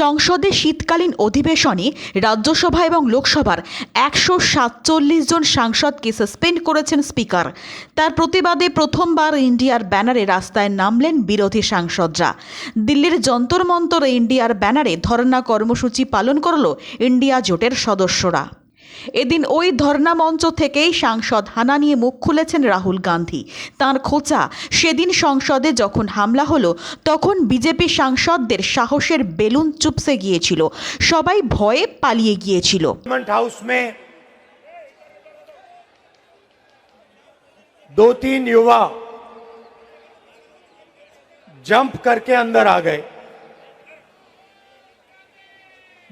সংসদে শীতকালীন অধিবেশনে রাজ্যসভা এবং লোকসভার 147 জন সাংসদকে সাসপেন্ড করেছেন স্পিকার। তার প্রতিবাদে প্রথমবার ইন্ডিয়ার ব্যানারে রাস্তায় নামলেন বিরোধী সাংসদরা। দিল্লির যন্তর মন্তর ইন্ডিয়ার ব্যানারে ধর্ণা কর্মসূচি পালন করল ইন্ডিয়া জোটের সদস্যরা। এদিন ওই ধর্ণা মঞ্চ থেকেই সাংসদ হানা নিয়ে মুখ খুলেছেন রাহুল গান্ধী। তাঁর খোঁচা, সেদিন সংসদে যখন হামলা হলো তখন বিজেপি সাংসদদের সাহসের বেলুন চুপসে গিয়েছিল, সবাই ভয়ে পালিয়ে গিয়েছিল। हाउस में 2-3 युवा जंप करके अंदर आ गए।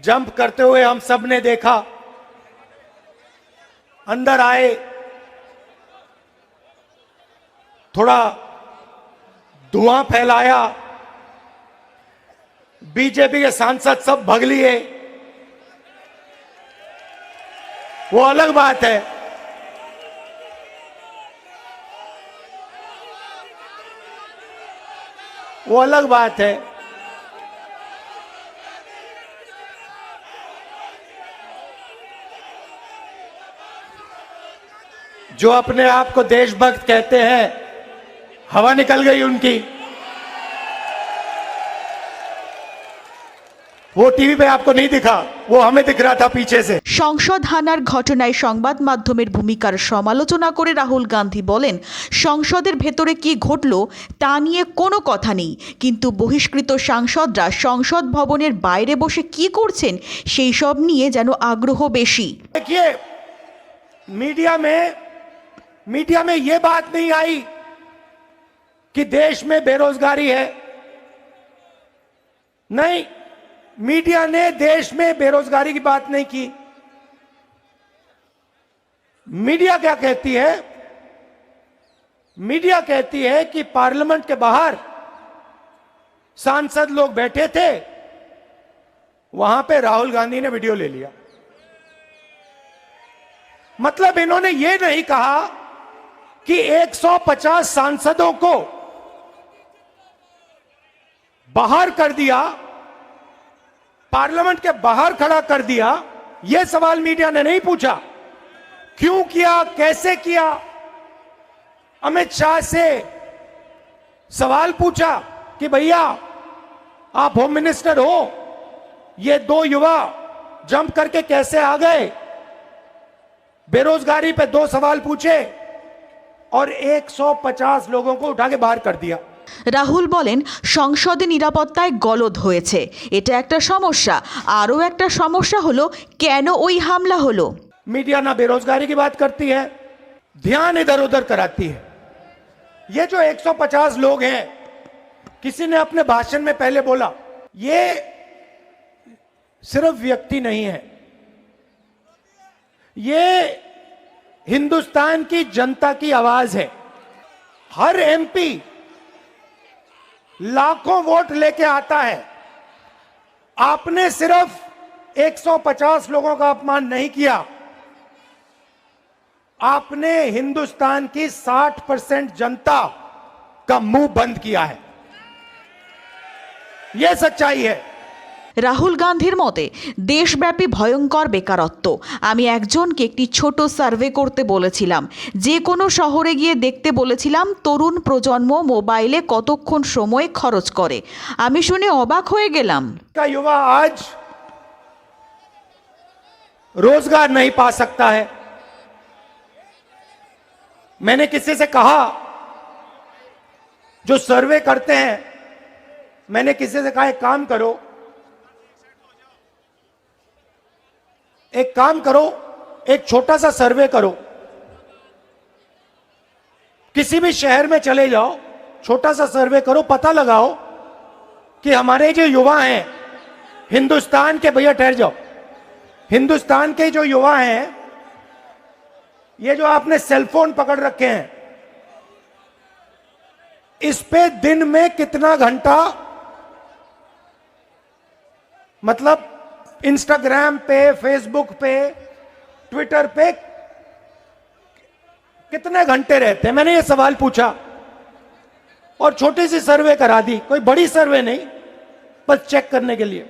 जंप करते हुए हम सब ने देखा, अंदर आए, थोड़ा धुआं फैलाया, बीजेपी के सांसद सब भाग लिए। वो अलग बात है, वो अलग बात है। जो अपने आप को देशभक्त कहते हैं, हवा निकल गई उनकी। वो टीवी पे आपको नहीं दिखा, वो हमें दिख रहा था पीछे से। সংসদ হানার ঘটনায় সংবাদ মাধ্যমের ভূমিকার সমালোচনা করে রাহুল গান্ধী বলেন, সংসদের ভেতরে কি ঘটল তা নিয়ে কোনো কথা নেই, কিন্তু বহিষ্কৃত সাংসদরা সংসদ ভবনের বাইরে বসে কি করছেন সেই সব নিয়ে যেন আগ্রহ বেশি। देखिए, मीडिया में ये बात नहीं आई कि देश में बेरोजगारी है। नहीं, मीडिया ने देश में बेरोजगारी की बात नहीं की। मीडिया क्या कहती है? मीडिया कहती है कि पार्लियामेंट के बाहर सांसद लोग बैठे थे, वहां पे राहुल गांधी ने वीडियो ले लिया। मतलब इन्होंने ये नहीं कहा कि 150 सांसदों को बाहर कर दिया, पार्लियामेंट के बाहर खड़ा कर दिया। यह सवाल मीडिया ने नहीं पूछा, क्यों किया, कैसे किया। अमित शाह से सवाल पूछा कि भैया आप होम मिनिस्टर हो, ये 2 युवा जंप करके कैसे आ गए। बेरोजगारी पे 2 सवाल पूछे और 150 लोगों को उठा के बाहर कर दिया। রাহুল বলেন, সংসদে নিরাপত্তায় গলদ হয়েছে, এটা একটা সমস্যা। আরও একটা সমস্যা হলো কেন ওই হামলা হলো। मीडिया ना बेरोजगारी की बात करती है, ध्यान इधर उधर कराती है। ये जो 150 लोग हैं, किसी ने अपने भाषण में पहले बोला, ये सिर्फ व्यक्ति नहीं है, ये हिंदुस्तान की जनता की आवाज है। हर एमपी लाखों वोट लेके आता है। आपने सिर्फ 150 लोगों का अपमान नहीं किया, आपने हिंदुस्तान की 60% जनता का मुंह बंद किया है। यह सच्चाई है। রাহুল গান্ধীর মতে দেশব্যাপী ভয়ঙ্কর বেকারত্ব। আমি একজনকে একটি ছোট সার্ভে করতে বলেছিলাম, যে কোনো শহরে গিয়ে দেখতে বলেছিলাম তরুণ প্রজন্ম মোবাইলে কতক্ষণ সময় খরচ করে। আমি শুনে অবাক হয়ে গেলাম। युवा आज रोजगार नहीं पा सकता है। मैंने किसी से कहा, जो सर्वे करते हैं, मैंने किसी से कहा एक काम करो, एक छोटा सा सर्वे करो, किसी भी शहर में चले जाओ, छोटा सा सर्वे करो, पता लगाओ कि हमारे जो युवा हैं हिंदुस्तान के, भैया ठहर जाओ, हिंदुस्तान के जो युवा हैं, ये जो आपने सेलफोन पकड़ रखे हैं, इस पे दिन में कितना घंटा, मतलब इंस्टाग्राम पे, फेसबुक पे, ट्विटर पे कितने घंटे रहते हैं। मैंने ये सवाल पूछा और छोटी सी सर्वे करा दी, कोई बड़ी सर्वे नहीं, बस चेक करने के लिए।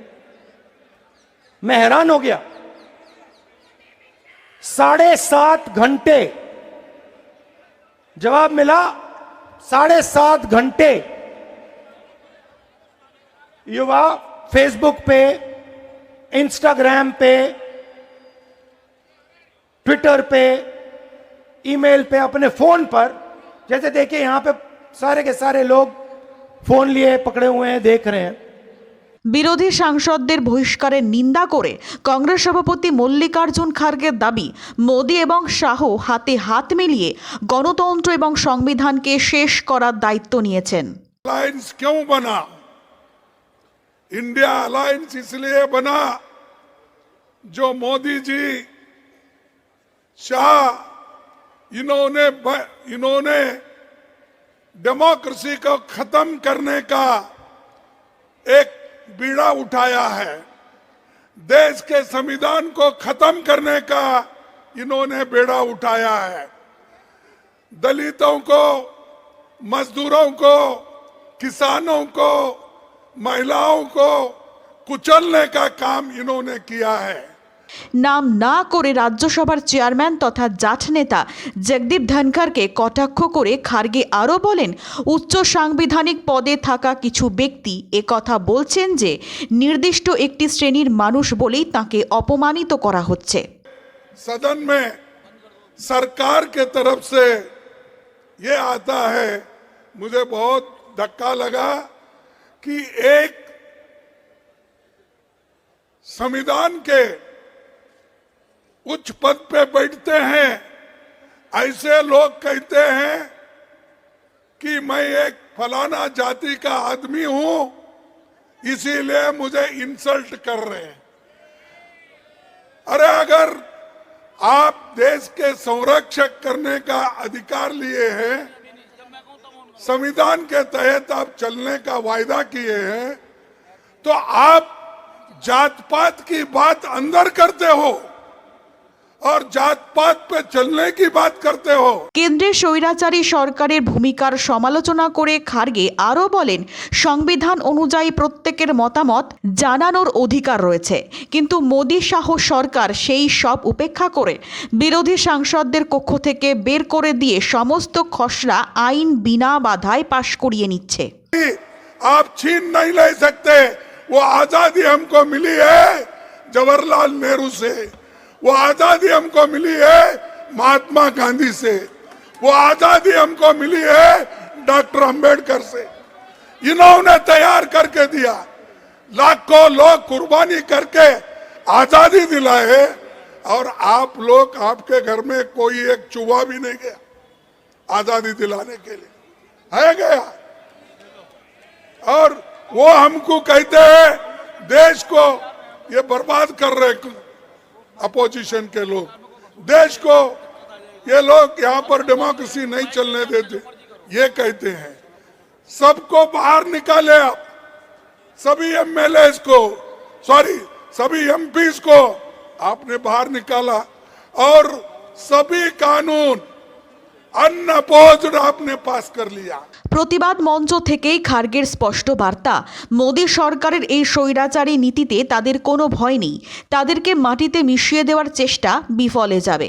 मैं हैरान हो गया। 7.5 घंटे जवाब मिला, 7.5 घंटे युवा फेसबुक पे, इंस्टाग्राम पे, ट्विटर पे, ईमेल पे, अपने फोन पर, जैसे देखिए यहां पे सारे के सारे लोग फोन लिए पकड़े हुए हैं, देख रहे हैं। বিরোধী সাংসদদের বহিষ্কারের নিন্দা করে কংগ্রেস সভাপতি মল্লিকার্জুন খার্গের দাবি, মোদি এবং শাহ হাতে হাত মিলিয়ে গণতন্ত্র এবং সংবিধানকে শেষ করার দায়িত্ব নিয়েছেন। अलायंस क्यों बना? इंडिया अलायंस इसलिए बना जो मोदी जी, शाह, इन्होंने डेमोक्रेसी को खत्म करने का एक बीड़ा उठाया है। देश के संविधान को खत्म करने का इन्होंने बेड़ा उठाया है। दलितों को, मजदूरों को, किसानों को, महिलाओं को कुचलने का काम इन्होंने किया है। নাম না করে রাজ্যসভার চেয়ারম্যান তথা জাঠ নেতা জগদীপ ধনখড়কে কটাক্ষ করে খার্গে আরও বলেন, উচ্চ সাংবিধানিক পদে থাকা কিছু ব্যক্তি একথা বলছেন যে নির্দিষ্ট একটি শ্রেণীর মানুষ বলেই তাকে অপমানিত করা হচ্ছে। सदन में सरकार के तरफ से ये आता है, मुझे बहुत धक्का लगा कि एक संविधान के उच्च पद पे बैठते हैं ऐसे लोग कहते हैं कि मैं एक फलाना जाति का आदमी हूं, इसीलिए मुझे इंसल्ट कर रहे हैं। अरे अगर आप देश के संरक्षक करने का अधिकार लिए हैं, संविधान के तहत आप चलने का वायदा किए हैं, तो आप जात पात की बात अंदर करते हो और जात पात पे चलने की बात करते हो। কেন্দ্রের স্বৈরাচারী সরকারের ভূমিকার সমালোচনা করে খার্গে আরও বলেন, সংবিধান অনুযায়ী প্রত্যেকের মতামত জানানোর অধিকার রয়েছে, কিন্তু মোদি শাহ সরকার সেই সব উপেক্ষা করে বিরোধী সাংসদদের কক্ষ থেকে বের করে দিয়ে সমস্ত খসড়া আইন বিনা বাধায় পাশ করিয়ে নিচ্ছে। आप छीन नहीं ले सकते। वो आजादी हमको मिली है जवाहरलाल नेहरू से, वो आजादी हमको मिली है महात्मा गांधी से, वो आजादी हमको मिली है डॉक्टर अंबेडकर से। इन्होंने तैयार करके दिया, लाखों लोग कुर्बानी करके आजादी दिलाए, और आप लोग, आपके घर में कोई एक चूहा भी नहीं गया आजादी दिलाने के लिए, है गया? और वो हमको कहते हैं देश को ये बर्बाद कर रहे अपोजिशन के लोग, देश को ये लोग यहाँ पर डेमोक्रेसी नहीं चलने देते, ये कहते हैं। सबको बाहर निकाले आप, सभी एमएलएस को, सभी एमपीज को आपने बाहर निकाला, और सभी कानून अनअपोज्ड आपने पास कर लिया। প্রতিবাদ মঞ্চ থেকেই খার্গের স্পষ্ট বার্তা, মোদি সরকারের এই স্বৈরাচারী নীতিতে তাদের কোনো ভয় নেই, তাদেরকে মাটিতে মিশিয়ে দেওয়ার চেষ্টা বিফলে যাবে।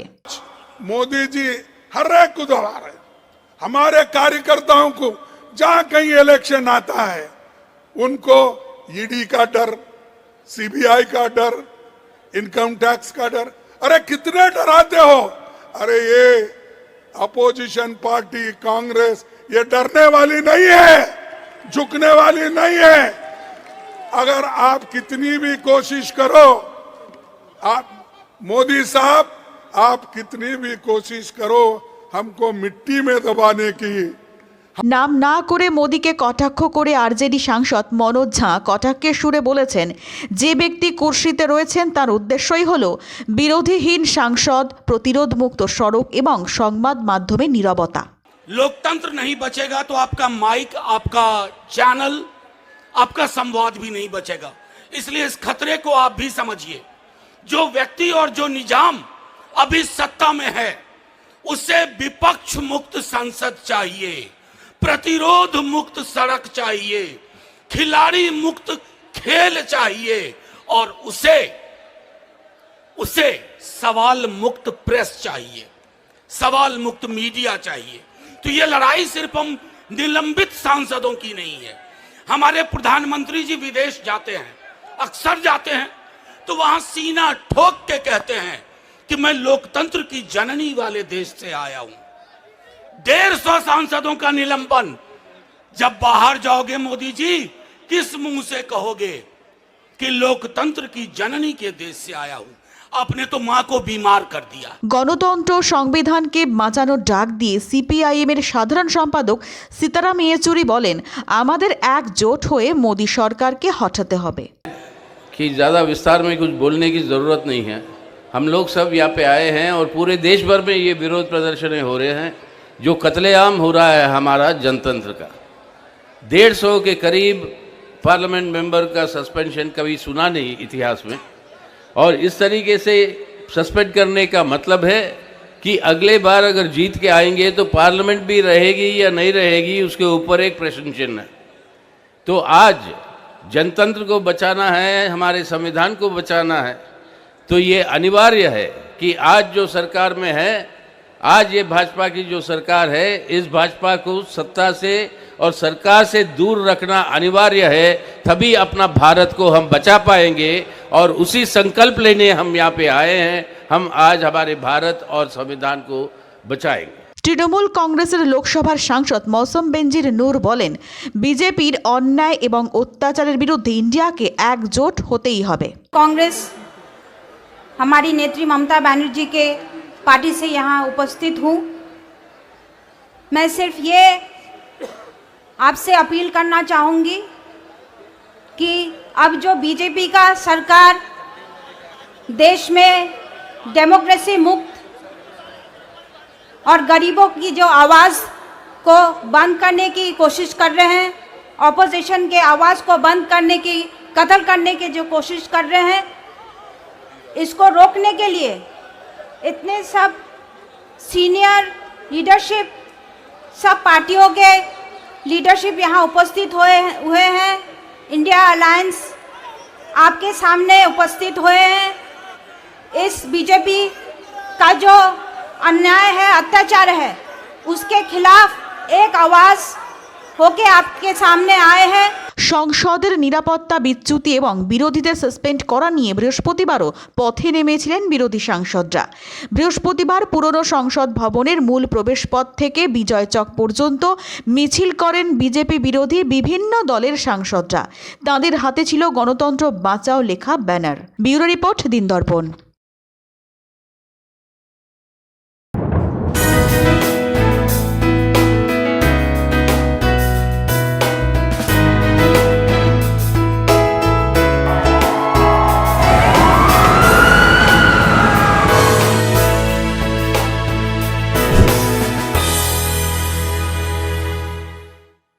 मोदी जी हर एक को दबा रहे, हमारे कार्यकर्ताओं को जहां कहीं इलेक्शन आता है उनको ईडी का डर, सीबीआई का डर, इनकम टैक्स का डर। अरे कितने डराते हो? अरे ये अपोजिशन पार्टी कांग्रेस ये डरने वाली नहीं है, झुकने वाली नहीं है। अगर आप कितनी भी कोशिश करो, आप मोदी साहब, आप कितनी भी कोशिश करो हमको मिट्टी में दबाने की। নাম না করে মোদিকে কটাক্ষ করে আরজেডি সাংসদ মনোজ ঝা কটাক্ষের সুরে বলেছেন, যে ব্যক্তি কুর্সিতে রয়েছেন তার উদ্দেশ্যই হল বিরোধীহীন সাংসদ, প্রতিরোধমুক্ত সড়ক এবং সংবাদ মাধ্যমের নীরবতা। लोकतंत्र नहीं बचेगा तो आपका माइक, आपका चैनल, आपका संवाद भी नहीं बचेगा। इसलिए इस खतरे को आप भी समझिए। जो व्यक्ति और जो निजाम अभी सत्ता में है उसे विपक्ष मुक्त संसद चाहिए, प्रतिरोध मुक्त सड़क चाहिए, खिलाड़ी मुक्त खेल चाहिए, और उसे उसे सवाल मुक्त प्रेस चाहिए, सवाल मुक्त मीडिया चाहिए। तो ये लड़ाई सिर्फ हम निलंबित सांसदों की नहीं है। हमारे प्रधानमंत्री जी विदेश जाते हैं, अक्सर जाते हैं, तो वहां सीना ठोक के कहते हैं कि मैं लोकतंत्र की जननी वाले देश से आया हूं। 150 सांसदों का निलंबन, जब बाहर जाओगे मोदी जी, किस मुंह से कहोगे कि लोकतंत्र की जननी के देश से आया हूं? आपने तो मां को बीमार कर दिया। গণতন্ত্র সংবিধানকে বাঁচানোর ডাক দিয়ে সিপিআইএম এর সাধারণ সম্পাদক সীতারাম ইয়েচুরি বলেন, আমাদের একজোট হয়ে মোদি সরকারকে হটাতে হবে। कि ज़्यादा विस्तार में कुछ बोलने की ज़रूरत नहीं है। हम लोग सब यहाँ पे आए हैं और पूरे देश भर में ये विरोध प्रदर्शनें हो रहे हैं। जो कत्लेआम हो रहा है हमारा जनतंत्र का, 150 के करीब पार्लियामेंट मेंबर का सस्पेंशन कभी सुना नहीं इतिहास में। और इस तरीके से सस्पेंड करने का मतलब है कि अगले बार अगर जीत के आएंगे तो पार्लियामेंट भी रहेगी या नहीं रहेगी, उसके ऊपर एक प्रश्न चिन्ह है। तो आज जनतंत्र को बचाना है, हमारे संविधान को बचाना है, तो ये अनिवार्य है कि आज जो सरकार में है, आज ये भाजपा की जो सरकार है, इस भाजपा को सत्ता से और सरकार से दूर रखना अनिवार्य है। तभी अपना भारत को हम बचा पाएंगे और उसी संकल्प लेने हम यहाँ पे आए हैं। हम आज हमारे भारत और संविधान को बचाएंगे। তৃণমূল কংগ্রেসের লোকসভার সাংসদ মৌসম বেনজির নূর বলেন, বিজেপির অন্যায় এবং অত্যাচারের বিরুদ্ধে ইন্ডিয়াকে একজোট হতেই হবে। कांग्रेस हमारी नेत्री ममता बनर्जी के पार्टी से यहाँ उपस्थित हूँ। मैं सिर्फ ये आपसे अपील करना चाहूँगी कि अब जो बीजेपी का सरकार देश में डेमोक्रेसी मुक्त और गरीबों की जो आवाज़ को बंद करने की कोशिश कर रहे हैं, ऑपोजिशन के आवाज़ को बंद करने की, कत्ल करने की जो कोशिश कर रहे हैं, इसको रोकने के लिए इतने सब सीनियर लीडरशिप, सब पार्टियों के लीडरशिप यहाँ उपस्थित हुए हैं। इंडिया अलायंस आपके सामने उपस्थित हुए हैं। इस बीजेपी का जो अन्याय है, अत्याचार है, उसके खिलाफ एक आवाज़ होके आपके सामने आए हैं। সংসদের নিরাপত্তা বিচ্যুতি এবং বিরোধীদের সাসপেন্ড করা নিয়ে বৃহস্পতিবারও পথে নেমেছিলেন বিরোধী সাংসদরা। বৃহস্পতিবার পুরনো সংসদ ভবনের মূল প্রবেশপথ থেকে বিজয় চক পর্যন্ত মিছিল করেন বিজেপি বিরোধী বিভিন্ন দলের সাংসদরা। তাঁদের হাতে ছিল গণতন্ত্র বাঁচাও লেখা ব্যানার। Bureau report, দিনদর্পণ।